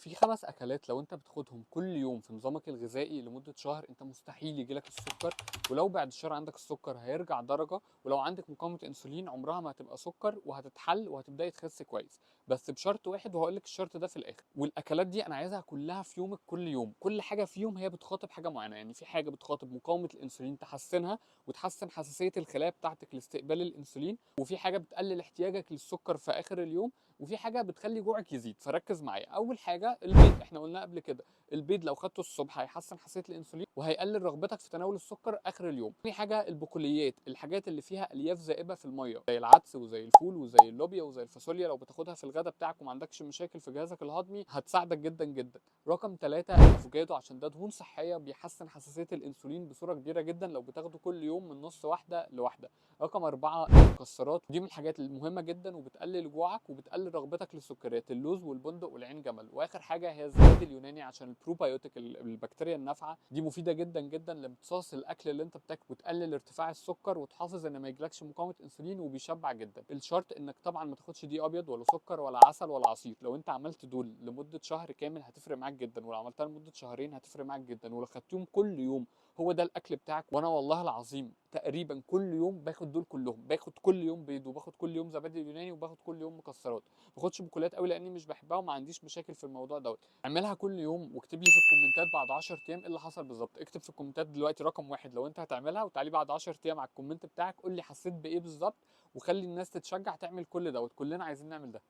في 5 أكلات لو أنت بتاخدهم كل يوم في نظامك الغذائي لمدة شهر، أنت مستحيل ييجي لك السكر، ولو بعد الشهر عندك السكر هيرجع درجة، ولو عندك مقاومة أنسولين عمرها ما هتبقى سكر وهتتحل وهتبدأي تخسي كويس، بس بشرط واحد وهاقول لك الشرط ده في الآخر. والأكلات دي أنا عايزها كلها في يومك كل يوم، كل حاجة فيهم هي بتخاطب حاجة معينة، يعني في حاجة بتخاطب مقاومة الأنسولين تحسنها وتحسن حساسية الخلايا بتاعتك لاستقبال الأنسولين، وفي حاجة بتقلل احتياجك للسكر في آخر اليوم، وفي حاجه بتخلي جوعك يزيد. فركز معايا. اول حاجه البيض، احنا قلنا قبل كده البيض لو خدته الصبح هيحسن حساسيه الانسولين وهيقلل رغبتك في تناول السكر اخر اليوم. تاني حاجه البقوليات، الحاجات اللي فيها الياف زائبه في الميه زي العدس وزي الفول وزي اللوبيا وزي الفاصوليا، لو بتاخدها في الغداء بتاعك وما عندكش مشاكل في جهازك الهضمي هتساعدك جدا جدا. رقم 3 الافوكادو، عشان ده دهون صحيه بيحسن حساسيه الانسولين بصوره كبيره جدا لو بتاخده كل يوم من نص واحده لواحده. رقم 4 المكسرات، دي من الحاجات المهمة جدا وبتقلل جوعك وبتقلل رغبتك للسكريات، اللوز والبندق والعين جمل. واخر حاجة هي الزبادي اليوناني عشان البروبايوتيك البكتيريا النافعة، دي مفيدة جدا جدا لامتصاص الاكل اللي انت بتاكله وتقلل ارتفاع السكر وتحافظ ان ما يجيلكش مقاومة انسولين وبيشبع جدا. الشرط انك طبعا ما تاخدش دي ابيض ولا سكر ولا عسل ولا عصير. لو انت عملت دول لمدة شهر كامل هتفرق معاك جدا، ولو عملتها لمدة شهرين هتفرق معاك جدا، ولو خدتهم كل يوم هو ده الاكل بتاعك. وانا والله العظيم تقريبا كل يوم باخد دول كلهم، باخد كل يوم بيض وباخد كل يوم زبادي يوناني وباخد كل يوم مكسرات. ما باخدش بقوليات قوي لاني مش بحبها وما عنديش مشاكل في الموضوع دوت. اعملها كل يوم واكتب لي في الكومنتات بعد 10 ايام ايه اللي حصل بالظبط. اكتب في الكومنتات دلوقتي رقم واحد لو انت هتعملها، وتعالي بعد 10 ايام على الكومنت بتاعك قول لي حسيت بايه بالظبط، وخلي الناس تتشجع تعمل كل دوت. كلنا عايزين نعمل ده.